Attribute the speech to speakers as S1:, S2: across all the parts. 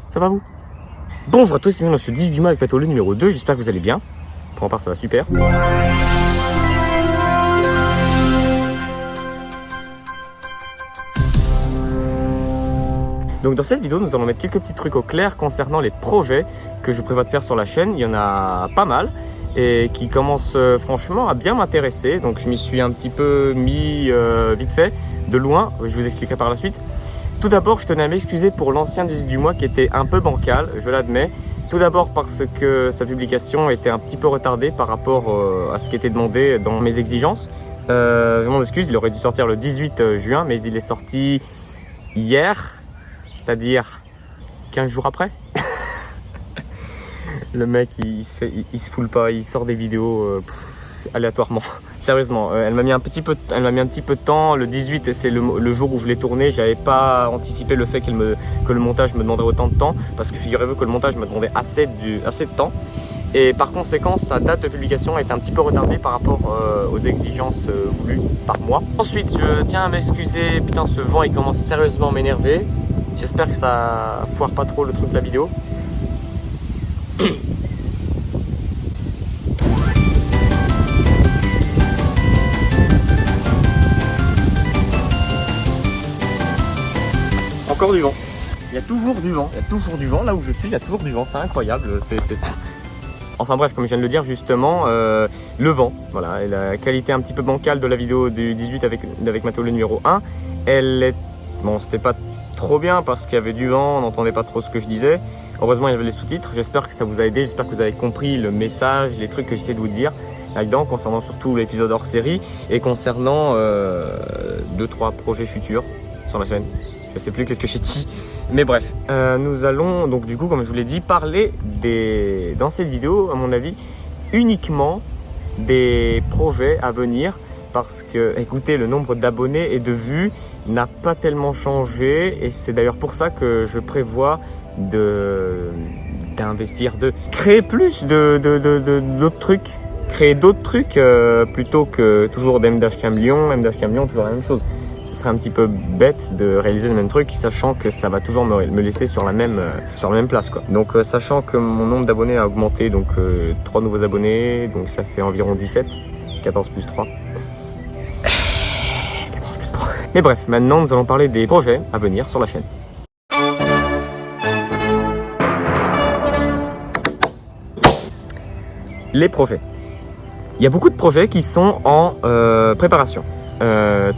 S1: Ça va vous? Bonjour à tous et bienvenue dans ce 10 du mois avec Mathéo numéro 2, j'espère que vous allez bien. Pour ma part ça va super. Donc dans cette vidéo nous allons mettre quelques petits trucs au clair concernant les projets que je prévois de faire sur la chaîne. Il y en a pas mal et qui commencent franchement à bien m'intéresser. Donc je m'y suis un petit peu mis vite fait, de loin, je vous expliquerai par la suite. Tout d'abord, je tenais à m'excuser pour l'ancien 10 du mois qui était un peu bancal, je l'admets. Tout d'abord parce que sa publication était un petit peu retardée par rapport à ce qui était demandé dans mes exigences. Je m'en excuse, il aurait dû sortir le 18 juin, mais il est sorti hier, c'est-à-dire 15 jours après. Le mec, il se foule pas, il sort des vidéos aléatoirement. Sérieusement, elle m'a mis un petit peu de temps. Le 18, c'est le jour où je l'ai tourné. J'avais pas anticipé le fait que le montage me demanderait autant de temps, parce que figurez-vous que le montage me demandait assez de temps. Et par conséquent, sa date de publication est un petit peu retardée par rapport aux exigences voulues par moi. Ensuite, je tiens à m'excuser. Putain, ce vent, il commence sérieusement à m'énerver. J'espère que ça foire pas trop le truc de la vidéo. Encore du vent. Il y a toujours du vent. Il y a toujours du vent. Là où je suis, il y a toujours du vent. C'est incroyable. Enfin bref, comme je viens de le dire justement, le vent. Voilà. Et la qualité un petit peu bancale de la vidéo du 18 avec Mathéo le numéro 1, elle est... Bon, c'était pas trop bien parce qu'il y avait du vent, on n'entendait pas trop ce que je disais. Heureusement, il y avait les sous-titres. J'espère que ça vous a aidé. J'espère que vous avez compris le message, les trucs que j'essaie de vous dire là-dedans, concernant surtout l'épisode hors série et concernant 2-3 projets futurs sur la chaîne. Je sais plus qu'est-ce que j'ai dit, mais bref. Nous allons donc du coup, comme je vous l'ai dit, parler dans cette vidéo, à mon avis, uniquement des projets à venir. Parce que, écoutez, le nombre d'abonnés et de vues n'a pas tellement changé. Et c'est d'ailleurs pour ça que je prévois d'investir, de créer plus d'autres trucs. Créer d'autres trucs plutôt que toujours d'M-Camion, toujours la même chose. Ce serait un petit peu bête de réaliser le même truc, sachant que ça va toujours me laisser sur la même place, quoi. Donc sachant que mon nombre d'abonnés a augmenté, donc 3 nouveaux abonnés, donc ça fait environ 17, 14 plus 3. 14 plus 3. Mais bref, maintenant nous allons parler des projets à venir sur la chaîne. Les projets. Il y a beaucoup de projets qui sont en préparation.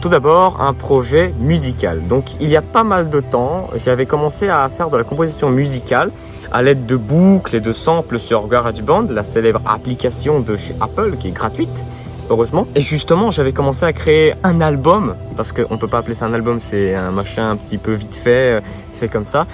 S1: Tout d'abord, un projet musical. Donc, il y a pas mal de temps, j'avais commencé à faire de la composition musicale à l'aide de boucles et de samples sur GarageBand, la célèbre application de chez Apple qui est gratuite, heureusement. Et justement, j'avais commencé à créer un album, parce qu'on peut pas appeler ça un album, c'est un machin un petit peu vite fait comme ça.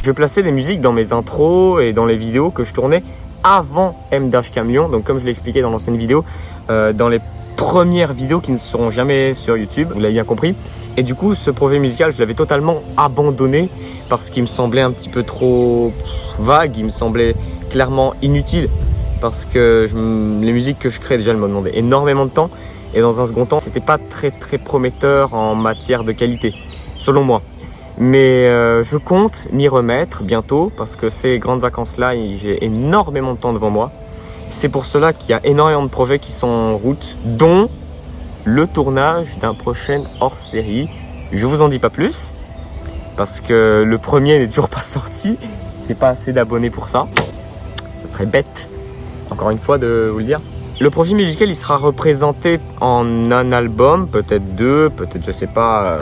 S1: Je plaçais les musiques dans mes intros et dans les vidéos que je tournais avant M-Camion. Donc comme je l'ai expliqué dans l'ancienne vidéo, dans les premières vidéos qui ne seront jamais sur YouTube, vous l'avez bien compris. Et du coup, ce projet musical, je l'avais totalement abandonné parce qu'il me semblait un petit peu trop vague, il me semblait clairement inutile. Parce que les musiques que je crée, déjà, elles me demandaient énormément de temps. Et dans un second temps, c'était pas très prometteur en matière de qualité, selon moi. Mais je compte m'y remettre bientôt parce que ces grandes vacances-là, j'ai énormément de temps devant moi. C'est pour cela qu'il y a énormément de projets qui sont en route, dont le tournage d'un prochain hors-série. Je vous en dis pas plus parce que le premier n'est toujours pas sorti. J'ai pas assez d'abonnés pour ça. Ça serait bête, encore une fois, de vous le dire. Le projet musical, il sera représenté en un album, peut-être 2, peut-être, je sais pas,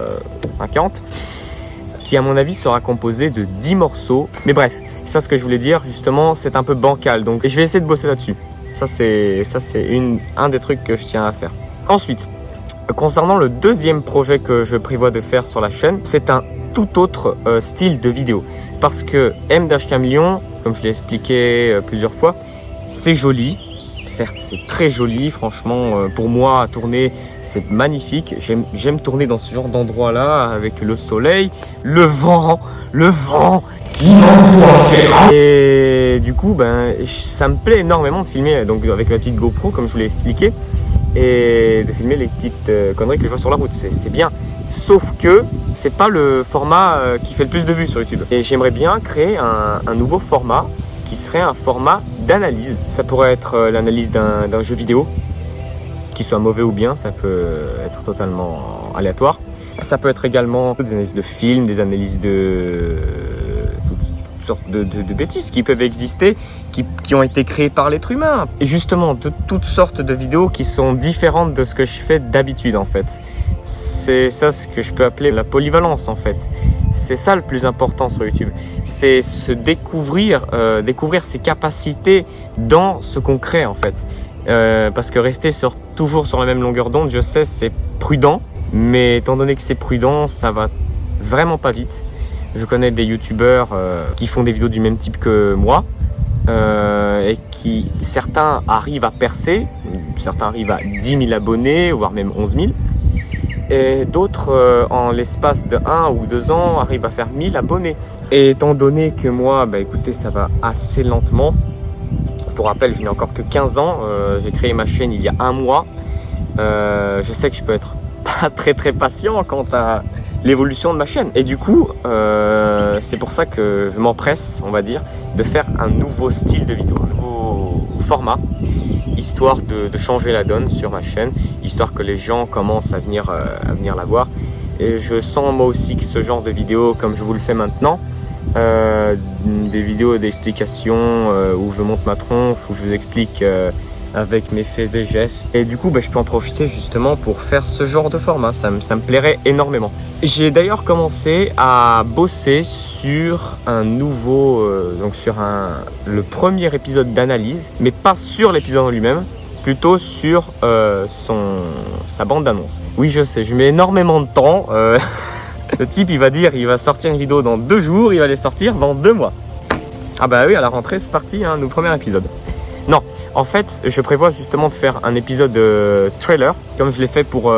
S1: 50. Qui à mon avis sera composé de 10 morceaux. Mais bref, ça ce que je voulais dire justement, c'est un peu bancal. Donc je vais essayer de bosser là-dessus. Ça c'est un des trucs que je tiens à faire. Ensuite, concernant le deuxième projet que je prévois de faire sur la chaîne, c'est un tout autre style de vidéo. Parce que M-Camion, comme je l'ai expliqué plusieurs fois, c'est joli. Certes, c'est très joli, franchement, pour moi, à tourner, c'est magnifique. J'aime tourner dans ce genre d'endroit-là, avec le soleil, le vent qui m'entoure. Et du coup, ça me plaît énormément de filmer donc, avec ma petite GoPro, comme je vous l'ai expliqué. et de filmer les petites conneries que je vois sur la route. C'est bien. Sauf que c'est pas le format qui fait le plus de vues sur YouTube. Et j'aimerais bien créer un nouveau format qui serait un format d'analyse. Ça pourrait être l'analyse d'un jeu vidéo, qu'il soit mauvais ou bien, ça peut être totalement aléatoire. Ça peut être également des analyses de films, des analyses de toutes sortes de bêtises qui peuvent exister, qui ont été créées par l'être humain. Et justement, de toutes sortes de vidéos qui sont différentes de ce que je fais d'habitude en fait. C'est ça ce que je peux appeler la polyvalence en fait. C'est ça le plus important sur YouTube. C'est se découvrir ses capacités dans ce qu'on crée en fait. Parce que rester toujours sur la même longueur d'onde, je sais, c'est prudent. Mais étant donné que c'est prudent, ça va vraiment pas vite. Je connais des youtubeurs qui font des vidéos du même type que moi. Et qui, certains arrivent à percer, certains arrivent à 10 000 abonnés, voire même 11 000. Et d'autres, en l'espace de 1 ou 2 ans, arrivent à faire 1000 abonnés. Et étant donné que moi, écoutez, ça va assez lentement. Pour rappel, je n'ai encore que 15 ans. J'ai créé ma chaîne il y a 1 mois. Je sais que je peux être pas très patient quant à l'évolution de ma chaîne. Et du coup, c'est pour ça que je m'empresse, on va dire, de faire un nouveau style de vidéo, un nouveau format, histoire de changer la donne sur ma chaîne, histoire que les gens commencent à venir la voir. Et je sens moi aussi que ce genre de vidéo, comme je vous le fais maintenant, des vidéos d'explication où je monte ma tronche, où je vous explique avec mes faits et gestes. Et du coup, je peux en profiter justement pour faire ce genre de format. Ça me plairait énormément. J'ai d'ailleurs commencé à bosser sur un nouveau, donc sur le premier épisode d'analyse, mais pas sur l'épisode en lui-même, plutôt sur sa bande-annonce. Oui, je sais, je mets énormément de temps. Le type, il va sortir une vidéo dans 2 jours, il va les sortir dans 2 mois. Ah bah oui, à la rentrée, c'est parti, le premier épisode. Non, en fait, je prévois justement de faire un épisode trailer, comme je l'ai fait pour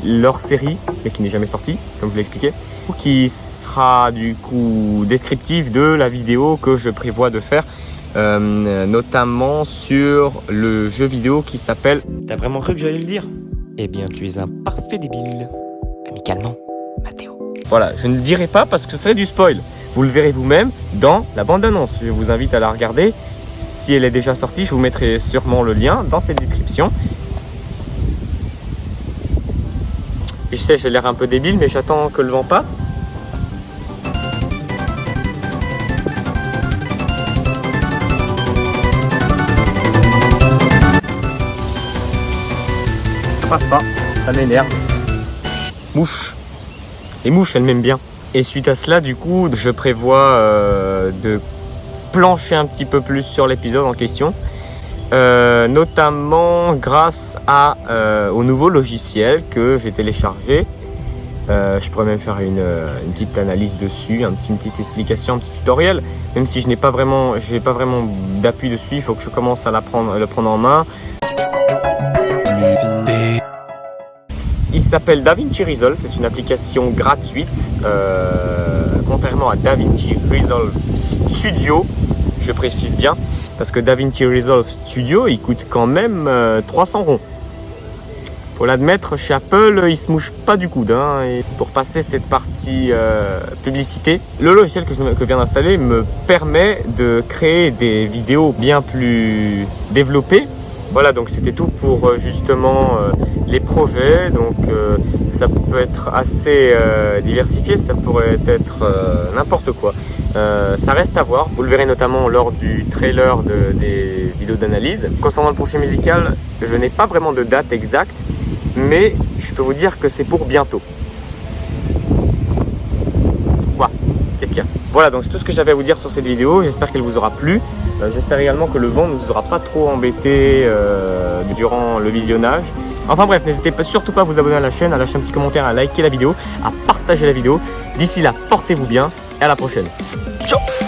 S1: leur série, mais qui n'est jamais sorti, comme je l'ai expliqué, qui sera du coup descriptif de la vidéo que je prévois de faire, notamment sur le jeu vidéo qui s'appelle...
S2: T'as vraiment cru que j'allais le dire? Eh bien, tu es un parfait débile. Amicalement, Mathéo.
S1: Voilà, je ne le dirai pas parce que ce serait du spoil. Vous le verrez vous-même dans la bande-annonce. Je vous invite à la regarder. Si elle est déjà sortie, je vous mettrai sûrement le lien dans cette description. Et je sais, j'ai l'air un peu débile, mais j'attends que le vent passe. Ça passe pas, ça m'énerve. Mouche. Les mouches, elles m'aiment bien. Et suite à cela, du coup, je prévois de plancher un petit peu plus sur l'épisode en question, notamment grâce au nouveau logiciel que j'ai téléchargé. Je pourrais même faire une petite analyse dessus, une petite explication, un petit tutoriel, même si je n'ai pas vraiment d'appui dessus. Il faut que je commence à le prendre en main. Il s'appelle DaVinci Resolve, c'est une application gratuite, contrairement à DaVinci Resolve Studio, je précise bien, parce que DaVinci Resolve Studio, il coûte quand même 300 ronds. Faut l'admettre, chez Apple, ils se mouchent pas du coude. Et pour passer cette partie publicité, le logiciel que je viens d'installer me permet de créer des vidéos bien plus développées. Voilà, donc c'était tout pour justement les projets. Donc ça peut être assez diversifié, ça pourrait être n'importe quoi. Ça reste à voir, vous le verrez notamment lors du trailer des vidéos d'analyse. Concernant le projet musical, je n'ai pas vraiment de date exacte, mais je peux vous dire que c'est pour bientôt. Quoi? Qu'est-ce qu'il y a? Voilà, donc c'est tout ce que j'avais à vous dire sur cette vidéo. J'espère qu'elle vous aura plu. J'espère également que le vent ne vous aura pas trop embêté durant le visionnage. Enfin bref, n'hésitez surtout pas à vous abonner à la chaîne, à lâcher un petit commentaire, à liker la vidéo, à partager la vidéo. D'ici là, portez-vous bien et à la prochaine. Ciao!